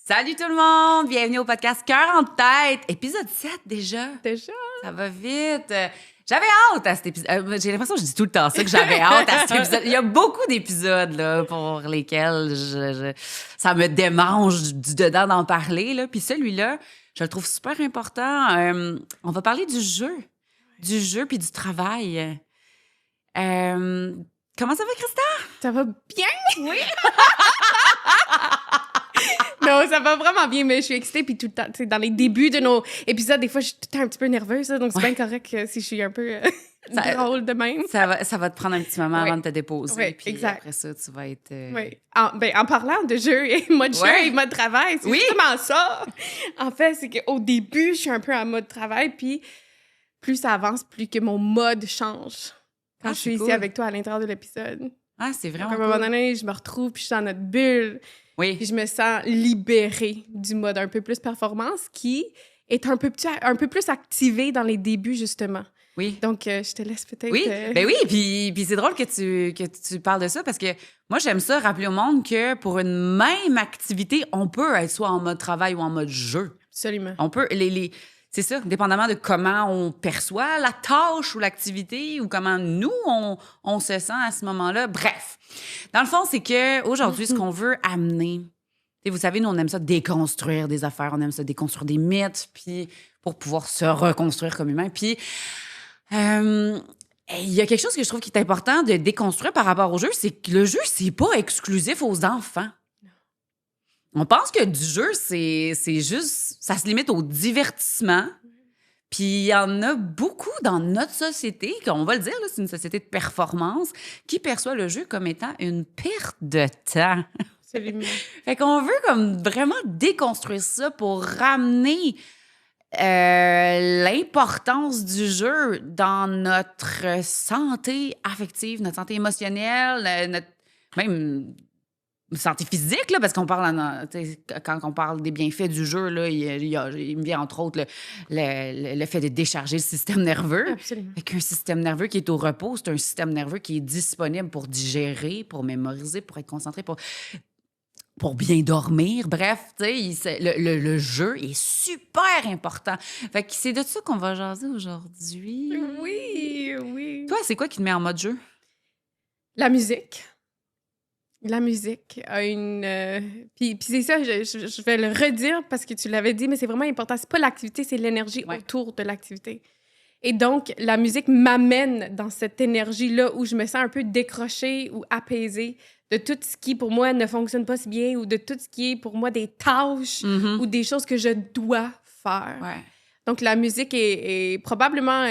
Salut tout le monde! Bienvenue au podcast Cœur en tête! Épisode 7 déjà. Déjà? Ça va vite. J'avais hâte à cet épisode. J'ai l'impression que je dis tout le temps ça, que j'avais hâte à cet épisode. Il y a beaucoup d'épisodes là, pour lesquels ça me démange du dedans d'en parler. Là. Puis celui-là, je le trouve super important. On va parler du jeu. Du jeu puis du travail. Comment ça va, Christa? Ça va bien? Oui! Non, ça va vraiment bien, mais je suis excitée. Puis tout le temps, tu sais, dans les débuts de nos épisodes, des fois, je suis tout le temps un petit peu nerveuse. Là, donc, c'est bien correct si je suis un peu drôle de même. Ça va te prendre un petit moment avant de te déposer. Oui, puis exact. après ça, tu vas être... Oui. En parlant de jeu et mode jeu et mode travail, c'est justement ça. En fait, c'est qu'au début, je suis un peu en mode travail. Puis plus ça avance, plus que mon mode change. Quand je suis ici avec toi à l'intérieur de l'épisode. Ah, c'est vraiment donc, à un moment donné, je me retrouve, puis je suis dans notre bulle. Oui. Puis je me sens libérée du mode un peu plus performance qui est un peu plus activé dans les débuts, justement. Oui. Donc, je te laisse peut-être... Oui, ben oui, puis c'est drôle que tu parles de ça parce que moi, j'aime ça rappeler au monde que pour une même activité, on peut être soit en mode travail ou en mode jeu. Absolument. On peut... C'est ça, dépendamment de comment on perçoit la tâche ou l'activité ou comment nous, on se sent à ce moment-là. Bref, dans le fond, c'est qu'aujourd'hui, ce qu'on veut amener, vous savez, nous, on aime ça déconstruire des affaires, on aime ça déconstruire des mythes, puis pour pouvoir se reconstruire comme humain. Puis, il y a quelque chose que je trouve qui est important de déconstruire par rapport au jeu, c'est que le jeu, c'est pas exclusif aux enfants. On pense que du jeu, c'est juste... Ça se limite au divertissement. Puis il y en a beaucoup dans notre société, on va le dire, là, c'est une société de performance, qui perçoit le jeu comme étant une perte de temps. Absolument. Fait qu'on veut comme vraiment déconstruire ça pour ramener l'importance du jeu dans notre santé affective, notre santé émotionnelle, notre même... santé physique, là, parce qu'on parle quand on parle des bienfaits du jeu, là, il me vient entre autres le fait de décharger le système nerveux. Absolument. Fait qu'un système nerveux qui est au repos, c'est un système nerveux qui est disponible pour digérer, pour mémoriser, pour être concentré, pour bien dormir. Bref, le jeu est super important. Fait que c'est de ça qu'on va jaser aujourd'hui. Oui, oui. Toi, c'est quoi qui te met en mode jeu? La musique. La musique a une... Puis c'est ça, je vais le redire parce que tu l'avais dit, mais c'est vraiment important. C'est pas l'activité, c'est l'énergie autour de l'activité. Et donc, la musique m'amène dans cette énergie-là où je me sens un peu décrochée ou apaisée de tout ce qui, pour moi, ne fonctionne pas si bien ou de tout ce qui est, pour moi, des tâches ou des choses que je dois faire. Ouais. Donc, la musique est probablement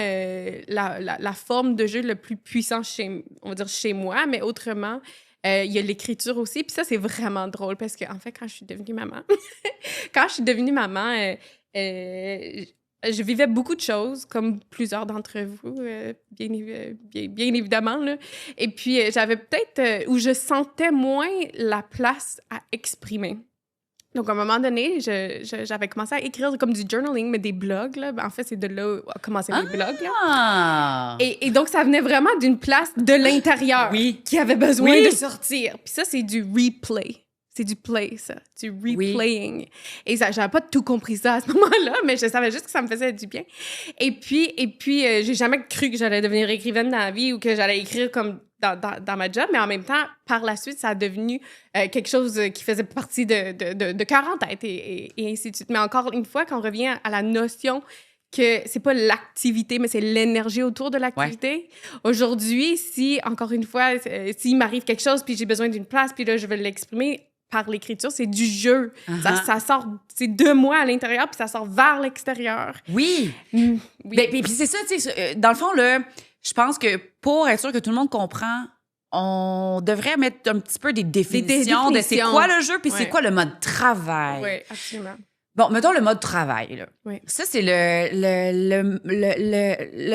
la forme de jeu le plus puissant on va dire chez moi, mais autrement... il y a l'écriture aussi. Puis ça, c'est vraiment drôle parce qu'en fait, quand je suis devenue maman, je vivais beaucoup de choses, comme plusieurs d'entre vous, bien évidemment. Là. Et puis, j'avais peut-être où je sentais moins la place à exprimer. Donc, à un moment donné, j'avais commencé à écrire comme du journaling, mais des blogs. Là. En fait, c'est de là où a commencé mes blogs. Là. Et donc, ça venait vraiment d'une place de l'intérieur qui avait besoin de sortir. Puis ça, c'est du replay. C'est du play, ça. Du replaying. Oui. Et j'avais pas tout compris ça à ce moment-là, mais je savais juste que ça me faisait du bien. Et puis j'ai jamais cru que j'allais devenir écrivaine dans la vie ou que j'allais écrire comme dans ma job, mais en même temps, par la suite, ça a devenu quelque chose qui faisait partie de cœur en tête et ainsi de suite. Mais encore une fois, quand on revient à la notion que c'est pas l'activité, mais c'est l'énergie autour de l'activité. Ouais. Aujourd'hui, si, encore une fois, s'il m'arrive quelque chose, puis j'ai besoin d'une place, puis là, je veux l'exprimer par l'écriture, c'est du jeu. Uh-huh. Ça sort, c'est de moi à l'intérieur, puis ça sort vers l'extérieur. Oui! Oui. Ben, puis c'est ça, tu sais, dans le fond, là, je pense que pour être sûr que tout le monde comprend, on devrait mettre un petit peu des définitions de c'est quoi le jeu, puis c'est quoi le mode travail. Oui, absolument. Bon, mettons le mode travail, là. Oui. Ça, c'est le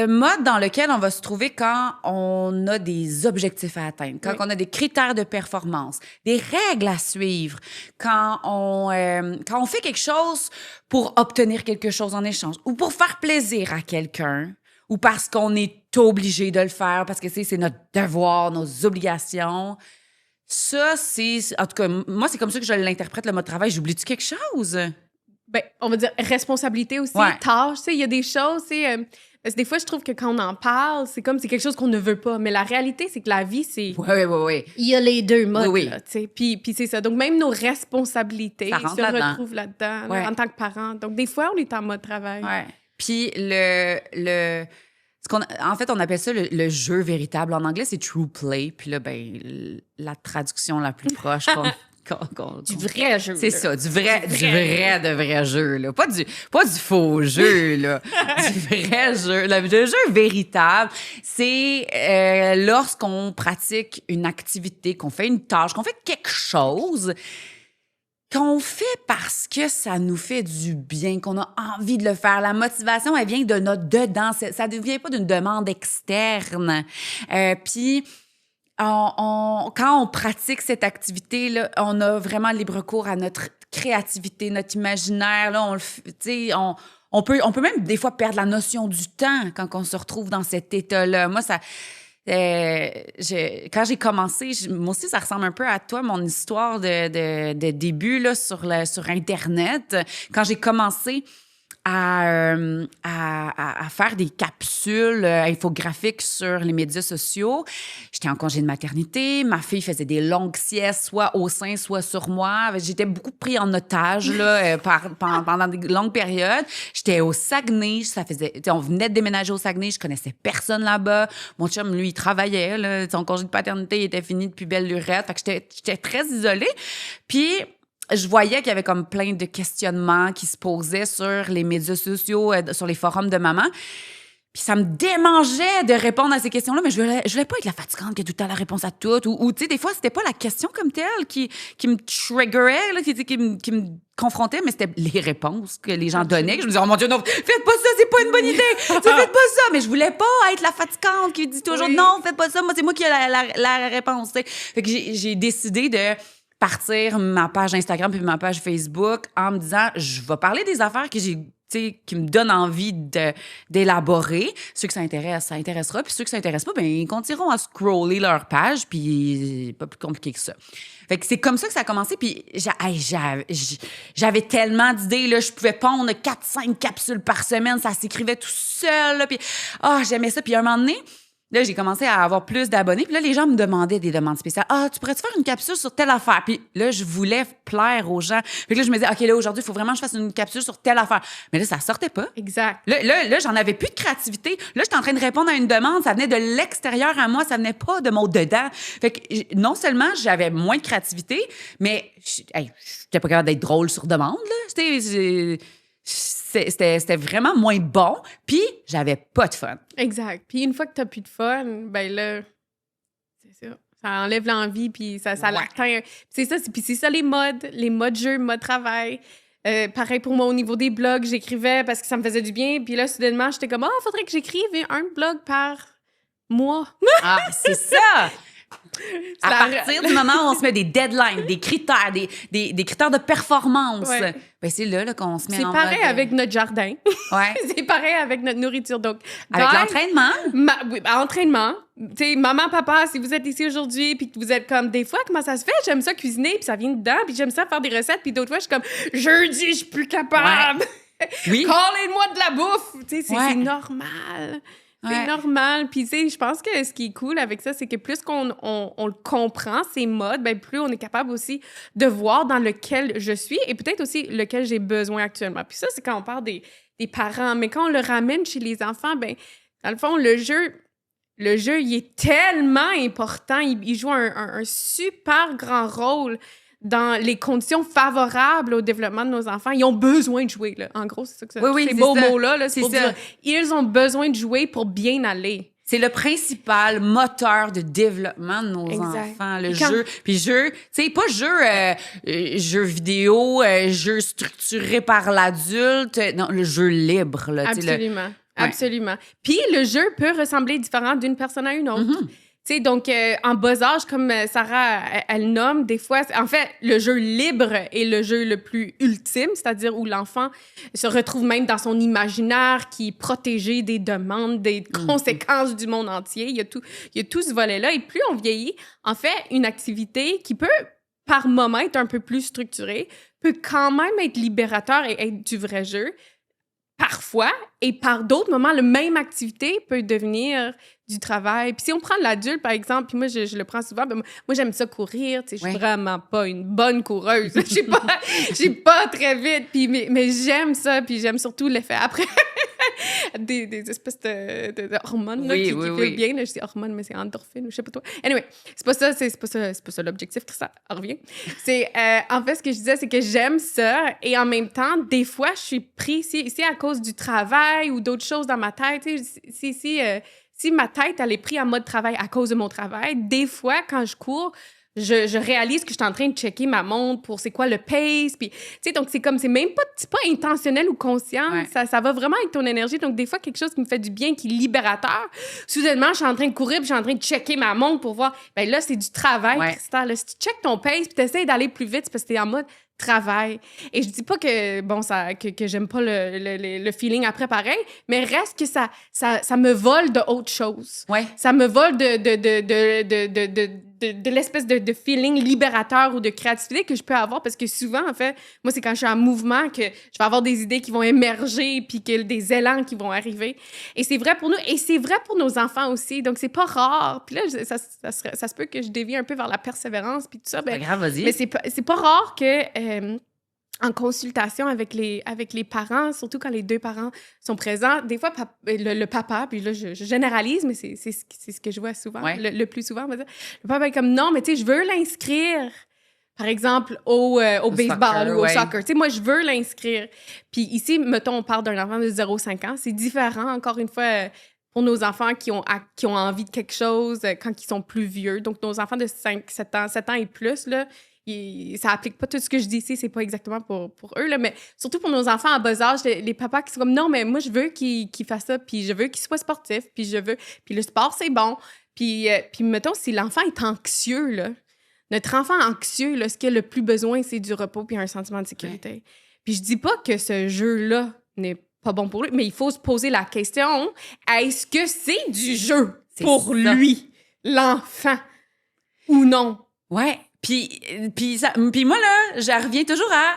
mode dans lequel on va se trouver quand on a des objectifs à atteindre, quand on a des critères de performance, des règles à suivre, quand on fait quelque chose pour obtenir quelque chose en échange ou pour faire plaisir à quelqu'un ou parce qu'on est obligé de le faire, parce que c'est notre devoir, nos obligations. Ça, c'est... En tout cas, moi, c'est comme ça que je l'interprète, le mode travail. J'oublie-tu quelque chose? Ben, on va dire responsabilité aussi, Ouais. tâche, tu sais, il y a des choses, tu sais, parce que des fois, je trouve que quand on en parle, c'est comme c'est quelque chose qu'on ne veut pas. Mais la réalité, c'est que la vie, c'est... Oui. Il y a les deux modes, Oui. là, tu sais. Puis c'est ça. Donc, même nos responsabilités Ça rentre se là-dedans. retrouvent là-dedans, Ouais. là, en tant que parents. Donc, des fois, on est en mode travail. Ouais. Puis en fait, on appelle ça le jeu véritable. En anglais, c'est true play. Puis là, ben, la traduction la plus proche Du vrai jeu. c'est là. ça, du vrai jeu, là. Pas du faux jeu, là. Du vrai jeu. Le jeu véritable, c'est lorsqu'on pratique une activité, qu'on fait une tâche, qu'on fait quelque chose qu'on fait parce que ça nous fait du bien, qu'on a envie de le faire. La motivation, elle vient de notre dedans. Ça ne vient pas d'une demande externe. Puis, quand on pratique cette activité-là, on a vraiment libre cours à notre créativité, notre imaginaire. Là, on peut même des fois perdre la notion du temps quand on se retrouve dans cet état-là. Moi, ça... quand j'ai commencé, moi aussi, ça ressemble un peu à toi, mon histoire de début là, sur Internet. Quand j'ai commencé à faire des capsules infographiques sur les médias sociaux. J'étais en congé de maternité. Ma fille faisait des longues siestes, soit au sein, soit sur moi. J'étais beaucoup pris en otage là, pendant des longues périodes. J'étais au Saguenay. On venait de déménager au Saguenay. Je connaissais personne là-bas. Mon chum, lui, il travaillait. Là, son congé de paternité il était fini depuis belle lurette. Fait que j'étais très isolée. Puis... je voyais qu'il y avait comme plein de questionnements qui se posaient sur les médias sociaux, sur les forums de maman. Puis ça me démangeait de répondre à ces questions-là, mais je voulais pas être la fatigante qui a tout le temps la réponse à tout. Ou tu sais, des fois, c'était pas la question comme telle qui me triggerait, là, qui me confrontait, mais c'était les réponses que les gens donnaient. Que je me disais, oh mon Dieu, non, faites pas ça, c'est pas une bonne idée. Faites pas ça. Mais je voulais pas être la fatigante qui dit toujours, non, faites pas ça. Moi, c'est moi qui ai la réponse. T'sais. Fait que j'ai décidé de partir ma page Instagram puis ma page Facebook en me disant, je vais parler des affaires que j'ai, qui me donnent envie d'élaborer. Ceux que ça intéresse, ça intéressera. Puis ceux que ça intéresse pas, ben ils continueront à scroller leur page. Puis c'est pas plus compliqué que ça. Fait que c'est comme ça que ça a commencé. Puis j'avais tellement d'idées. Là, je pouvais pondre 4-5 capsules par semaine. Ça s'écrivait tout seul. Là, puis j'aimais ça. Puis à un moment donné, là, j'ai commencé à avoir plus d'abonnés. Puis là, les gens me demandaient des demandes spéciales. Tu pourrais-tu faire une capsule sur telle affaire? Puis là, je voulais plaire aux gens. Puis là, je me disais, OK, là, aujourd'hui, il faut vraiment que je fasse une capsule sur telle affaire. Mais là, ça sortait pas. Exact. Là, j'en avais plus de créativité. Là, j'étais en train de répondre à une demande. Ça venait de l'extérieur à moi. Ça venait pas de mon dedans. Fait que non seulement j'avais moins de créativité, mais j'étais pas capable d'être drôle sur demande, là. C'était vraiment moins bon, puis j'avais pas de fun. Exact. Puis une fois que t'as plus de fun, ben là, c'est ça. Ça enlève l'envie, puis ça l'atteint. C'est ça, puis c'est ça les modes jeu, mode travail. Pareil pour moi au niveau des blogs, j'écrivais parce que ça me faisait du bien, puis là, soudainement, j'étais comme, faudrait que j'écrive un blog par mois. C'est ça! À partir du moment où on se met des deadlines, des critères, des critères de performance, ben c'est là qu'on se met en mode... C'est pareil avec notre jardin. Ouais. C'est pareil avec notre nourriture. Donc, avec l'entraînement. Oui, entraînement. Tu sais, maman, papa, si vous êtes ici aujourd'hui puis que vous êtes comme, des fois, comment ça se fait? J'aime ça cuisiner puis ça vient dedans puis j'aime ça faire des recettes puis d'autres fois, je suis comme, jeudi, je suis plus capable. Ouais. Oui. Callez-moi de la bouffe. Tu sais, c'est normal. C'est normal. Puis, tu sais, je pense que ce qui est cool avec ça, c'est que plus qu'on le comprend, ces modes, ben plus on est capable aussi de voir dans lequel je suis et peut-être aussi lequel j'ai besoin actuellement. Puis ça, c'est quand on parle des parents. Mais quand on le ramène chez les enfants, ben dans le fond, le jeu, il est tellement important. Il joue un super grand rôle dans les conditions favorables au développement de nos enfants. Ils ont besoin de jouer, là. En gros, c'est ça que ça... Oui, ces beaux mots-là, c'est pour ça. dire ils ont besoin de jouer pour bien aller. C'est le principal moteur de développement de nos enfants, le jeu. Puis jeu, tu sais, pas jeu vidéo, jeu structuré par l'adulte. Non, le jeu libre. Là, absolument, absolument. Puis le jeu peut ressembler différent d'une personne à une autre. Tu sais, donc, en bas âge, comme Sarah, elle nomme, des fois, en fait, le jeu libre est le jeu le plus ultime, c'est-à-dire où l'enfant se retrouve même dans son imaginaire, qui est protégé des demandes, des conséquences du monde entier. Il y a tout ce volet-là. Et plus on vieillit, en fait, une activité qui peut, par moment, être un peu plus structurée, peut quand même être libérateur et être du vrai jeu. Parfois, et par d'autres moments, la même activité peut devenir du travail. Puis si on prend l'adulte, par exemple, puis moi, je le prends souvent, ben, moi, j'aime ça courir, tu sais, je suis vraiment pas une bonne coureuse. Je suis pas très vite, puis, mais j'aime ça, puis j'aime surtout l'effet après. des espèces de hormones là, qui font bien. Là, je dis hormones, mais c'est endorphine, je sais pas toi. Anyway, c'est pas ça l'objectif, ça revient. C'est, en fait, ce que je disais, c'est que j'aime ça, et en même temps, des fois, je suis prise, si à cause du travail ou d'autres choses dans ma tête, tu sais, si ma tête, elle est prise en mode travail à cause de mon travail, des fois, quand je cours, je réalise que je suis en train de checker ma montre pour c'est quoi le pace. Puis, tu sais, donc c'est même pas, c'est pas intentionnel ou conscient. Ouais. Ça va vraiment avec ton énergie. Donc, des fois, quelque chose qui me fait du bien, qui est libérateur. Soudainement, je suis en train de courir puis je suis en train de checker ma montre pour voir. Ben là, c'est du travail, Christelle. Là, si tu checkes ton pace puis tu essaies d'aller plus vite, c'est parce que t'es en mode travail. Et je dis pas que, bon, que j'aime pas le feeling après pareil, mais reste que ça me vole de autre chose. Ouais. Ça me vole de l'espèce de feeling libérateur ou de créativité que je peux avoir, parce que souvent, en fait, moi, c'est quand je suis en mouvement que je vais avoir des idées qui vont émerger puis que des élans qui vont arriver. Et c'est vrai pour nous, et c'est vrai pour nos enfants aussi. Donc, c'est pas rare. Puis là, ça se peut que je dévie un peu vers la persévérance puis tout ça. Ben, pas grave, vas-y. Mais c'est pas rare que... en consultation avec les parents, surtout quand les deux parents sont présents, des fois, le papa, puis là, je généralise, mais c'est ce que je vois souvent, le plus souvent, on va dire. Le papa est comme, non, mais tu sais, je veux l'inscrire, par exemple, au baseball ou au soccer. Tu sais, moi, je veux l'inscrire. Puis ici, mettons, on parle d'un enfant de 0-5 ans. C'est différent, encore une fois, pour nos enfants qui ont envie de quelque chose quand ils sont plus vieux. Donc, nos enfants de 7 ans et plus, là, ça applique pas tout ce que je dis ici, c'est pas exactement pour eux, là, mais surtout pour nos enfants en bas âge, les papas qui sont comme, non, mais moi, je veux qu'il fasse ça, puis je veux qu'il soit sportif, puis le sport, c'est bon. Puis mettons, si l'enfant est anxieux, là, notre enfant anxieux, là, ce qu'il a le plus besoin, c'est du repos puis un sentiment de sécurité. Ouais. Puis je dis pas que ce jeu-là n'est pas bon pour lui, mais il faut se poser la question, est-ce que c'est du jeu pour lui, l'enfant, ou non? Ouais. Puis moi, là, je reviens toujours à...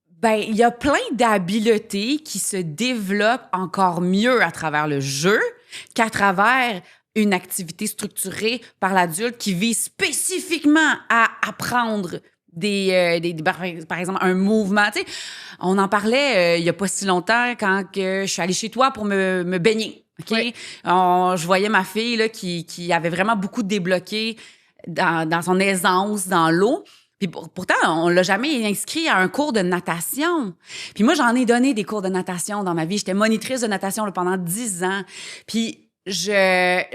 Ben, il y a plein d'habiletés qui se développent encore mieux à travers le jeu qu'à travers une activité structurée par l'adulte qui vise spécifiquement à apprendre par exemple, un mouvement. Tu sais, on en parlait il y a pas si longtemps quand je suis allée chez toi pour me baigner. OK? Oui. Je voyais ma fille là, qui avait vraiment beaucoup débloqué dans son aisance dans l'eau. Puis pourtant, on l'a jamais inscrit à un cours de natation. Puis moi, j'en ai donné des cours de natation dans ma vie. J'étais monitrice de natation là, pendant 10 ans. Puis je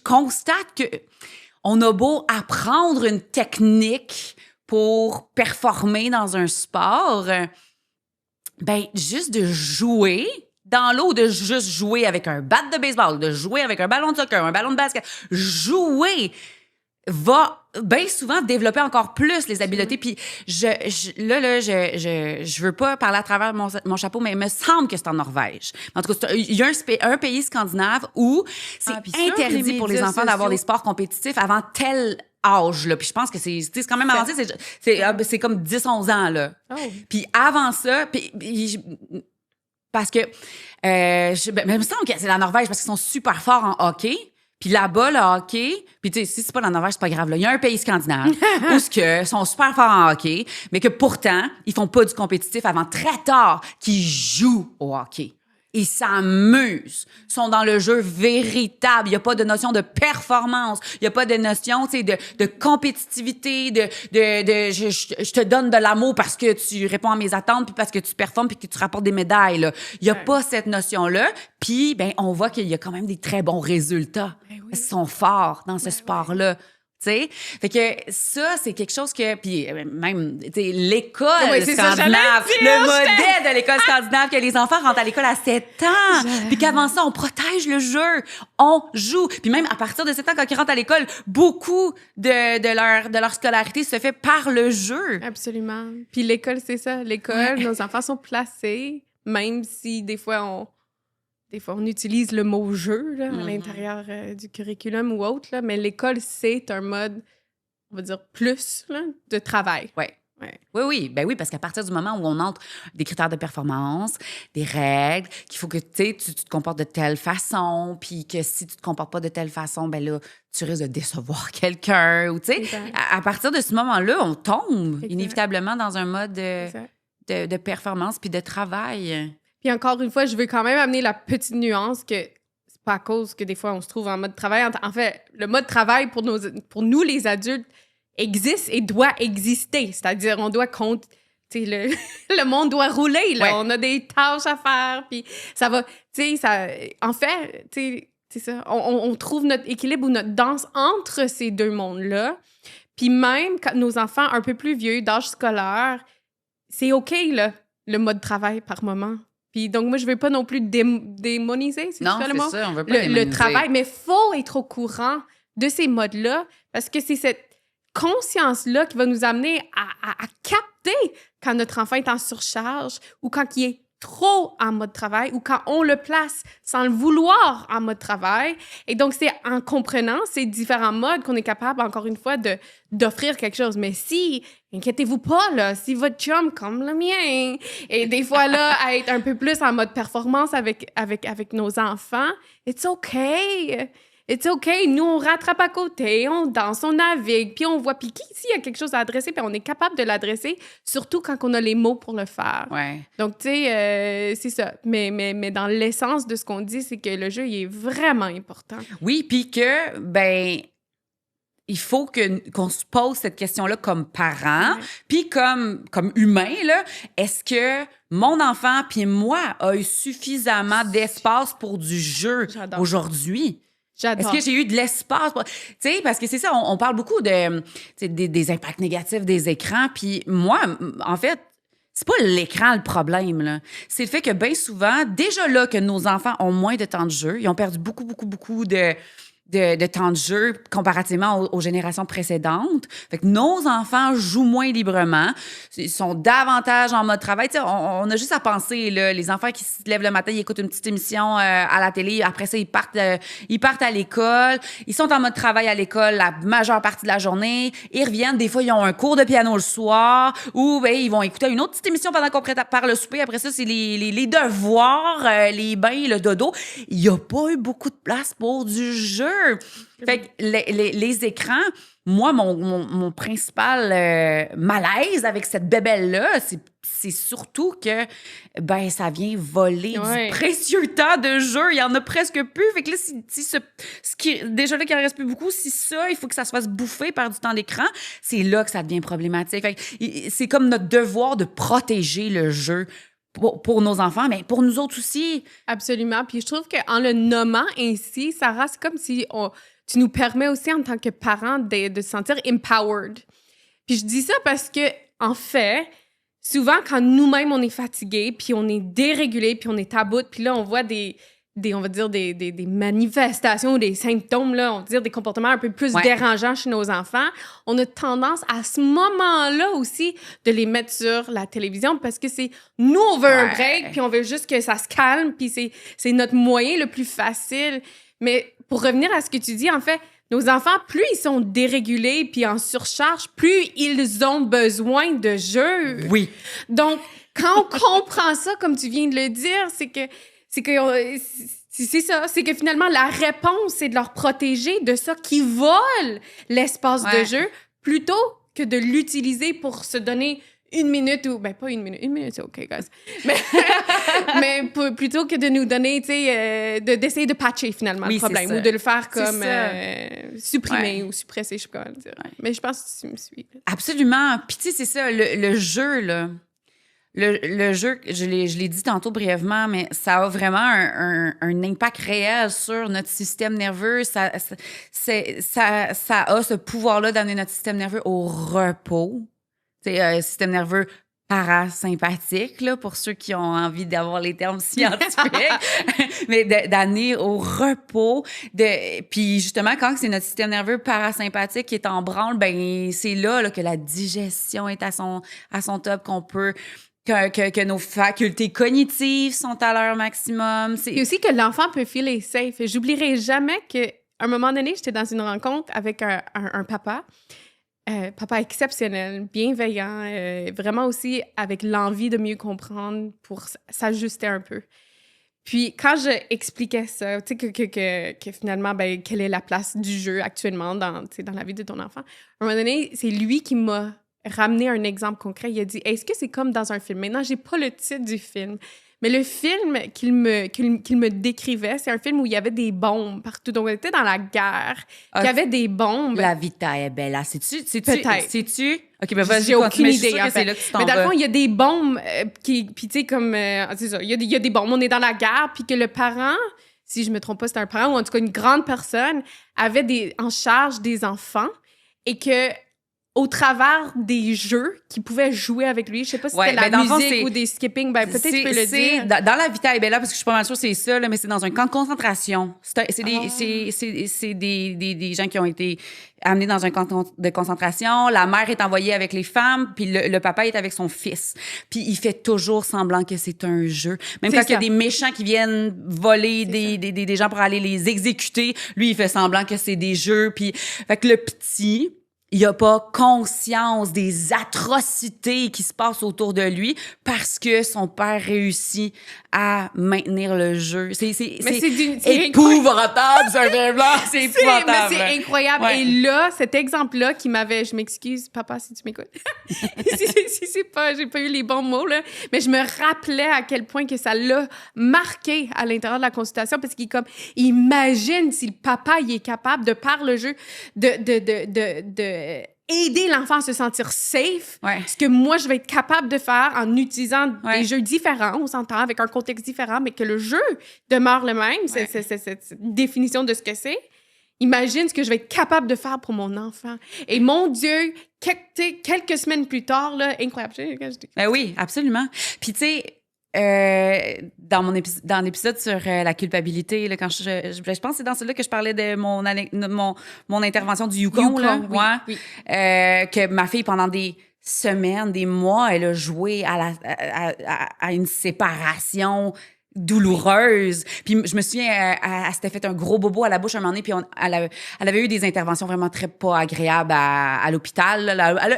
constate que on a beau apprendre une technique pour performer dans un sport, ben juste de jouer dans l'eau, de juste jouer avec un bat de baseball, de jouer avec un ballon de soccer, un ballon de basket, jouer va bien souvent développer encore plus les habiletés. Puis je veux pas parler à travers mon chapeau, mais il me semble que c'est en Norvège. En tout cas, il y a un pays scandinave où c'est interdit pour les enfants d'avoir des sports compétitifs avant tel âge, là. Puis je pense que c'est quand même avancé. C'est comme 10-11 ans, là. Oh. Puis avant ça, parce que mais il me semble que c'est la Norvège parce qu'ils sont super forts en hockey. Puis là-bas, le hockey, puis tu sais, si c'est pas la Norvège, c'est pas grave. Là. Il y a un pays scandinave où ils sont super forts en hockey, mais que pourtant, ils font pas du compétitif avant très tard, qu'ils jouent au hockey. Ils s'amusent. Ils sont dans le jeu véritable. Il n'y a pas de notion de performance. Il n'y a pas de notion, tu sais, de compétitivité, je te donne de l'amour parce que tu réponds à mes attentes, puis parce que tu performes, puis que tu rapportes des médailles, là. Il n'y a pas cette notion-là. Puis, ben, on voit qu'il y a quand même des très bons résultats. Ben oui. Ils sont forts dans ce sport-là. sais. Fait que ça, c'est quelque chose que... Puis même, tu sais, l'école c'est ça, scandinave, j'allais le dire, modèle de l'école scandinave, que les enfants rentrent à l'école à 7 ans. Puis qu'avant ça, on protège le jeu, on joue. Puis même à partir de 7 ans, quand ils rentrent à l'école, beaucoup de leur scolarité se fait par le jeu. Absolument. Puis l'école, c'est ça. L'école, nos enfants sont placés, même si des fois, on utilise le mot jeu là, à l'intérieur du curriculum ou autre, là, mais l'école, c'est un mode, on va dire, plus là, de travail. Ouais. Ouais. Oui. Ben oui, parce qu'à partir du moment où on entre des critères de performance, des règles, qu'il faut que tu te comportes de telle façon, puis que si tu te comportes pas de telle façon, ben là, tu risques de décevoir quelqu'un. Ou tu sais, à partir de ce moment-là, on tombe inévitablement dans un mode de performance puis de travail. Puis encore une fois, je veux quand même amener la petite nuance que c'est pas à cause que des fois on se trouve en mode travail. En fait, le mode travail pour nous les adultes existe et doit exister. C'est-à-dire, on doit compter. Le monde doit rouler. Là. Ouais. On a des tâches à faire. Puis ça va. En fait, c'est ça. On trouve notre équilibre ou notre danse entre ces deux mondes-là. Puis même quand nos enfants un peu plus vieux, d'âge scolaire, c'est OK, là, le mode travail par moment. Puis donc, moi, je veux pas non plus démoniser, c'est Non, ça le mot? ça, on veut pas le travail, mais faut être au courant de ces modes-là parce que c'est cette conscience-là qui va nous amener à capter quand notre enfant est en surcharge ou quand il est trop en mode travail ou quand on le place sans le vouloir en mode travail. Et donc, c'est en comprenant ces différents modes qu'on est capable, encore une fois, d'offrir quelque chose. Mais si, inquiétez-vous pas, là, si votre chum, comme le mien, et des fois, là, à être un peu plus en mode performance avec nos enfants, it's okay. It's okay. Nous, on rattrape à côté, on danse, on navigue, puis on voit. Puis s'il y a quelque chose à adresser, puis on est capable de l'adresser, surtout quand on a les mots pour le faire. Ouais. Donc, tu sais, c'est ça. Mais dans l'essence de ce qu'on dit, c'est que le jeu, il est vraiment important. Oui, puis que, ben, il faut qu'on se pose cette question-là comme parents, puis comme humain, là. Est-ce que mon enfant puis moi a eu suffisamment d'espace pour du jeu aujourd'hui? J'adore. Est-ce que j'ai eu de l'espace? Tu sais, parce que c'est ça, on parle beaucoup des impacts négatifs des écrans. Puis moi, en fait, c'est pas l'écran le problème, là. C'est le fait que bien souvent, déjà là que nos enfants ont moins de temps de jeu, ils ont perdu beaucoup de temps de jeu comparativement aux générations précédentes. Fait que nos enfants jouent moins librement. Ils sont davantage en mode travail. T'sais, on a juste à penser, là, les enfants qui se lèvent le matin, ils écoutent une petite émission à la télé. Après ça, ils partent à l'école. Ils sont en mode travail à l'école la majeure partie de la journée. Ils reviennent. Des fois, ils ont un cours de piano le soir ou ben, ils vont écouter une autre petite émission pendant qu'on prépare le souper. Après ça, c'est les devoirs, les bains, le dodo. Il n'y a pas eu beaucoup de place pour du jeu. Fait que les écrans, moi, mon principal malaise avec cette bébelle-là, c'est surtout que ben ça vient voler du précieux temps de jeu. Il y en a presque plus. Fait que là, déjà là qu'il en reste plus beaucoup, si ça, il faut que ça se fasse bouffer par du temps d'écran, c'est là que ça devient problématique. Fait que c'est comme notre devoir de protéger le jeu pour nos enfants, mais pour nous autres aussi. Absolument. Puis je trouve qu'en le nommant ainsi, Sarah, c'est comme si tu nous permets aussi en tant que parents de se sentir empowered. Puis je dis ça parce que, en fait, souvent quand nous-mêmes on est fatigués, puis on est dérégulés, puis on est à bout, puis là on voit on va dire des manifestations ou des symptômes, là, on va dire des comportements un peu plus dérangeants chez nos enfants, on a tendance à ce moment-là aussi de les mettre sur la télévision parce que nous, on veut un break, puis on veut juste que ça se calme, puis c'est notre moyen le plus facile. Mais pour revenir à ce que tu dis, en fait, nos enfants, plus ils sont dérégulés puis en surcharge, plus ils ont besoin de jeu. Oui. Donc, quand on comprend ça, comme tu viens de le dire, c'est ça, c'est que finalement, la réponse, c'est de leur protéger de ça qui vole l'espace de jeu plutôt que de l'utiliser pour se donner une minute ou... Ben, pas une minute, c'est OK, guys. Mais plutôt que de nous donner, tu sais, d'essayer de patcher finalement le problème ou de le faire comme supprimer ou suppresser, je sais pas comment le dire. Mais je pense que tu me suis. Absolument. Puis tu sais, c'est ça, le jeu, là... le jeu, je l'ai dit tantôt brièvement, mais ça a vraiment un impact réel sur notre système nerveux. Ça a ce pouvoir-là d'amener notre système nerveux au repos. C'est un système nerveux parasympathique, là, pour ceux qui ont envie d'avoir les termes scientifiques, mais d'amener au repos. Puis justement, quand c'est notre système nerveux parasympathique qui est en branle, ben c'est là que la digestion est à son top, qu'on peut... Que nos facultés cognitives sont à leur maximum. Et aussi que l'enfant peut filer safe. Et j'oublierai jamais qu'à un moment donné, j'étais dans une rencontre avec un papa. Papa exceptionnel, bienveillant, vraiment aussi avec l'envie de mieux comprendre pour s'ajuster un peu. Puis quand j'expliquais ça, tu sais, que finalement, ben, quelle est la place du jeu actuellement dans la vie de ton enfant, à un moment donné, c'est lui qui m'a ramené un exemple concret. Il a dit, est-ce que c'est comme dans un film? Maintenant, j'ai pas le titre du film, mais le film qu'il me décrivait, c'est un film où il y avait des bombes partout. Donc, on était dans la guerre, il y avait des bombes. La vita est bella. C'est-tu? Peut-être. C'est-tu? OK, ben vas-y, j'ai aucune idée, en fait. C'est là que tu t'en mais dans le vas. fond, il y a des bombes puis tu sais, comme... c'est ça, il y a des bombes. On est dans la guerre, puis que le parent, si je me trompe pas, c'était un parent, ou en tout cas une grande personne, avait en charge des enfants et que... au travers des jeux qu'ils pouvaient jouer avec lui. Je sais pas si c'était la musique ou des skipping. Ben, peut-être tu peux le dire. Dans la Vita est Bella, parce que je suis pas mal sûre que c'est ça, là, mais c'est dans un camp de concentration. C'est des gens qui ont été amenés dans un camp de concentration. La mère est envoyée avec les femmes, puis le papa est avec son fils. Puis il fait toujours semblant que c'est un jeu. Même quand il y a des méchants qui viennent voler des gens pour aller les exécuter, lui, il fait semblant que c'est des jeux. Puis, fait que le petit... il a pas conscience des atrocités qui se passent autour de lui parce que son père réussit à maintenir le jeu. C'est épouvantable, c'est un film-là. C'est épouvantable. Mais c'est incroyable. Ouais. Et là, cet exemple-là qui m'avait... Je m'excuse, papa, si tu m'écoutes. si c'est pas... J'ai pas eu les bons mots, là. Mais je me rappelais à quel point que ça l'a marqué à l'intérieur de la consultation parce qu'il est comme... Imagine si le papa, il est capable, de par le jeu, de aider l'enfant à se sentir safe, ce que moi, je vais être capable de faire en utilisant des jeux différents, on s'entend, avec un contexte différent, mais que le jeu demeure le même, c'est cette définition de ce que c'est. Imagine ce que je vais être capable de faire pour mon enfant. Et mon Dieu, quelques semaines plus tard, là, incroyable. Ben oui, absolument. Puis tu sais, dans l'épisode sur la culpabilité, là, quand je pense que c'est dans celui-là que je parlais de mon intervention du Yukon, oui. Que ma fille, pendant des semaines, des mois, elle a joué à une séparation douloureuse. Puis je me souviens, elle s'était fait un gros bobo à la bouche un moment donné, puis elle avait eu des interventions vraiment très pas agréables à l'hôpital.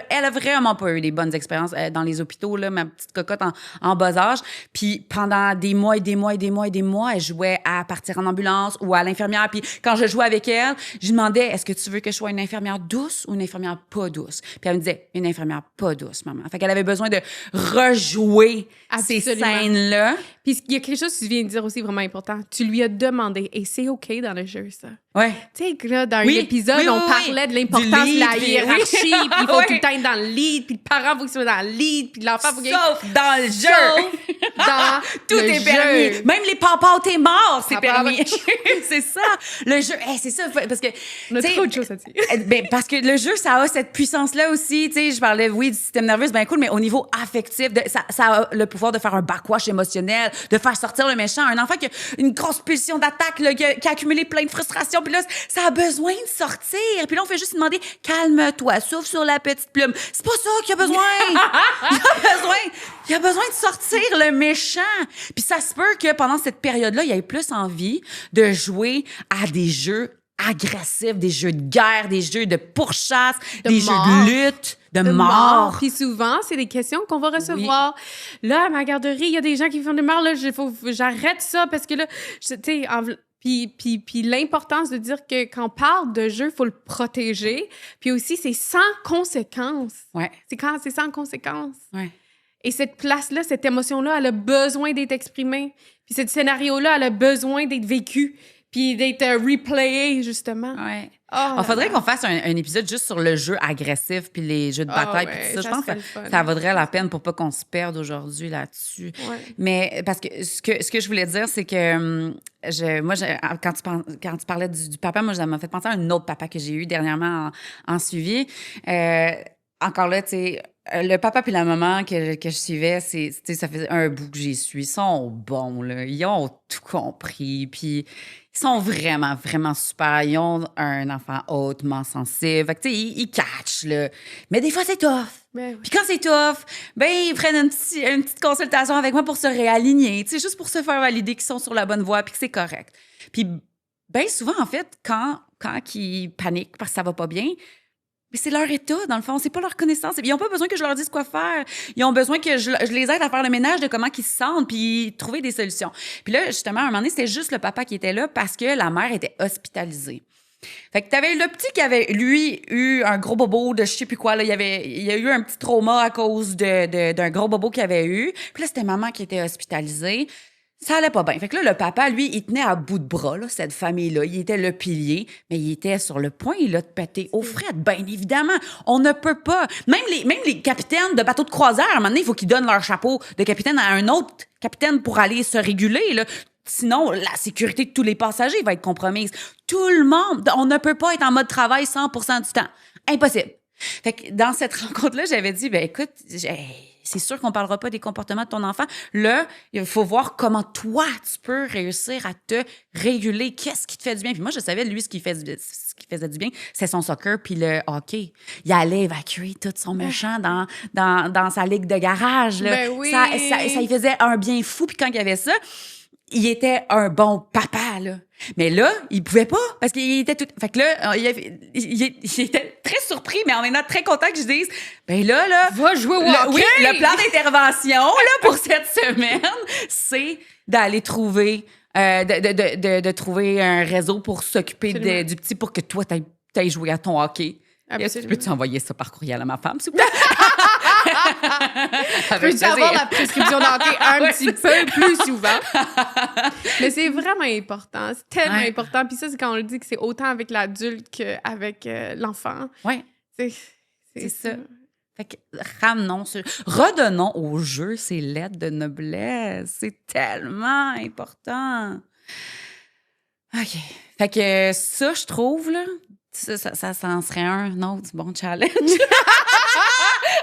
Elle a vraiment pas eu des bonnes expériences dans les hôpitaux, là, ma petite cocotte en bas âge. Puis pendant des mois et des mois et des mois et des mois, elle jouait à partir en ambulance ou à l'infirmière. Puis quand je jouais avec elle, je lui demandais, est-ce que tu veux que je sois une infirmière douce ou une infirmière pas douce? Puis elle me disait, une infirmière pas douce, maman. Fait qu'elle avait besoin de rejouer ces scènes-là. Puis il y a quelque chose que tu viens de dire aussi vraiment important. Tu lui as demandé, et c'est OK dans le jeu, ça. Ouais. Tu sais, là, dans l'épisode, on parlait de l'importance de la hiérarchie, puis il faut tout le temps être dans le lead, puis le parent faut qu'il soit dans le lead, puis l'enfant faut qu'il... Sauf dans le jeu! Dans tout le est jeu. Permis. Même les papas, t'es mort, c'est permis. C'est ça. Le jeu, c'est ça, parce que... On a trop de choses à dire. Ben, parce que le jeu, ça a cette puissance-là aussi. Tu sais, je parlais, du système nerveux, c'est bien cool, mais au niveau affectif, ça a le pouvoir de faire un backwash émotionnel, de faire sortir le méchant. Un enfant qui a une grosse pulsion d'attaque, là, qui a accumulé plein de frustrations, puis là, ça a besoin de sortir. Puis là, on fait juste demander, calme-toi, souffle sur la petite plume. C'est pas ça qu'il a besoin. Il a besoin de sortir le méchant. Puis ça se peut que pendant cette période-là, il ait plus envie de jouer à des jeux agressifs, des jeux de guerre, des jeux de pourchasse, des jeux de lutte, de mort. Puis souvent, c'est des questions qu'on va recevoir. Oui. Là, à ma garderie, il y a des gens qui font de mort. Là, j'arrête ça parce que là, tu sais, puis l'importance de dire que quand on parle de jeu, il faut le protéger. Puis aussi, c'est sans conséquence. Ouais. C'est sans conséquence. Ouais. Et cette place-là, cette émotion-là, elle a besoin d'être exprimée. Puis ce scénario-là, elle a besoin d'être vécu. puis d'être replayé, justement. Ouais. Oh, Il faudrait qu'on fasse un épisode juste sur le jeu agressif puis les jeux de bataille puis tout ça. Je pense que ça vaudrait la peine pour pas qu'on se perde aujourd'hui là-dessus. Ouais. Mais parce que ce que je voulais dire, c'est que quand tu parlais du papa, moi, ça m'a fait penser à un autre papa que j'ai eu dernièrement en suivi. Encore là, tu sais, le papa puis la maman que je suivais, ça faisait un bout que j'y suis. Ils sont bons, là. Ils ont tout compris. Puis ils sont vraiment, vraiment super. Ils ont un enfant hautement sensible. Fait que, tu sais, ils catchent, là. Mais des fois, c'est tough. Ben oui. Puis quand c'est tough, ben ils prennent une petite consultation avec moi pour se réaligner, tu sais, juste pour se faire valider qu'ils sont sur la bonne voie puis que c'est correct. Puis bien souvent, en fait, quand ils paniquent parce que ça va pas bien, mais c'est leur état, dans le fond. C'est pas leur connaissance. Ils n'ont pas besoin que je leur dise quoi faire. Ils ont besoin que je les aide à faire le ménage de comment ils se sentent puis trouver des solutions. Puis là, justement, à un moment donné, c'était juste le papa qui était là parce que la mère était hospitalisée. Fait que t'avais le petit qui avait, lui, eu un gros bobo de je sais plus quoi. Là. Il a eu un petit trauma à cause d'un gros bobo qu'il avait eu. Puis là, c'était maman qui était hospitalisée. Ça allait pas bien. Fait que là, le papa, lui, il tenait à bout de bras, là, cette famille-là. Il était le pilier, mais il était sur le point, là, de péter aux frettes, bien évidemment. On ne peut pas. Même les capitaines de bateaux de croisière, à un moment donné, il faut qu'ils donnent leur chapeau de capitaine à un autre capitaine pour aller se réguler, là. Sinon, la sécurité de tous les passagers va être compromise. Tout le monde, on ne peut pas être en mode travail 100% du temps. Impossible. Fait que dans cette rencontre-là, j'avais dit, ben écoute, c'est sûr qu'on parlera pas des comportements de ton enfant. Là, il faut voir comment toi, tu peux réussir à te réguler. Qu'est-ce qui te fait du bien? Puis moi, je savais, lui, ce qui faisait du bien, c'est son soccer puis le hockey. Il allait évacuer tout son méchant dans sa ligue de garage. Là. Ben oui. Ça lui faisait un bien fou. Puis quand il y avait ça, il était un bon papa, là. Mais là, il pouvait pas, parce qu'il était tout... Fait que là, il était très surpris, mais en même temps très content que je dise, ben là... Va jouer au hockey! Oui, le plan d'intervention, là, pour cette semaine, c'est d'aller trouver... de trouver un réseau pour s'occuper du petit pour que toi, t'ailles jouer à ton hockey. Peux-tu envoyer ça par courriel à ma femme, s'il vous plaît? Peux-tu avoir la prescription d'hockey un petit peu plus souvent? Mais c'est vraiment important. C'est tellement important. Puis ça, c'est quand on le dit que c'est autant avec l'adulte qu'avec l'enfant. Oui. C'est ça. Fait que redonnons au jeu ses lettres de noblesse. C'est tellement important. OK. Fait que ça, je trouve, là, ça en serait un autre bon challenge.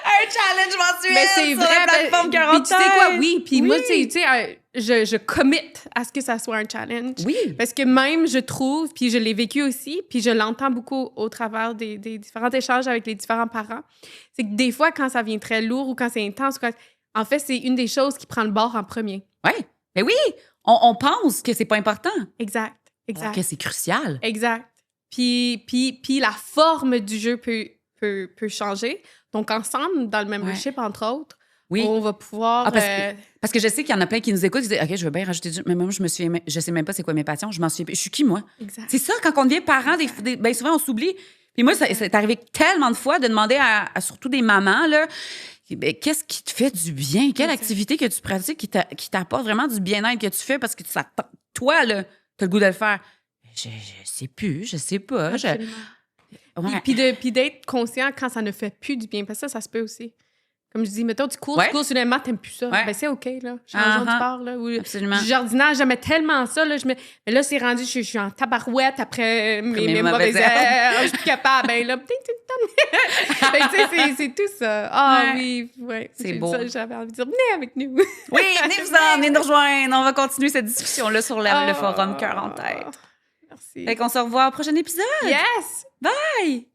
Un challenge mensuel mais c'est sur vrai, la plateforme 40 puis tu sais quoi? Oui, puis oui. moi, tu sais, je commit à ce que ça soit un challenge. Oui. Parce que même, je trouve, puis je l'ai vécu aussi, puis je l'entends beaucoup au travers des différents échanges avec les différents parents, c'est que des fois, quand ça vient très lourd ou quand c'est intense, en fait, c'est une des choses qui prend le bord en premier. Oui. Mais oui, on pense que c'est pas important. Exact. Alors que c'est crucial. Exact. Puis la forme du jeu peut changer. Donc, ensemble, dans le membership, entre autres, on va pouvoir... parce que je sais qu'il y en a plein qui nous écoutent, qui disent « OK, je veux bien rajouter du jeu. » Mais moi, je sais même pas c'est quoi mes passions. Je m'en souviens pas. Je suis qui, moi? Exact. C'est ça, quand on devient parent, bien souvent, on s'oublie. Puis moi, c'est arrivé tellement de fois de demander à surtout des mamans, là, ben, qu'est-ce qui te fait du bien? Quelle activité que tu pratiques qui t'apporte vraiment du bien-être que tu fais parce que toi, là, t'as le goût de le faire? Je sais plus, je sais pas. Ouais. Puis d'être conscient quand ça ne fait plus du bien. Parce que ça se peut aussi. Comme je dis, mettons, tu cours soudainement, t'aimes plus ça. Ben, c'est OK, là. Changeons de sport, là. Ou absolument. Du jardinage, j'aimais tellement ça, là. Mais là, c'est rendu, je suis en tabarouette après mes mauvaises herbes. Je suis plus capable. Ben là, c'est tout ça. Ah oui, c'est beau. Ça, j'avais envie de dire, venez avec nous. Oui, venez nous rejoindre. On va continuer cette discussion-là sur le forum Cœur en tête. Merci. Fait qu'on se revoit au prochain épisode. Yes! Bye!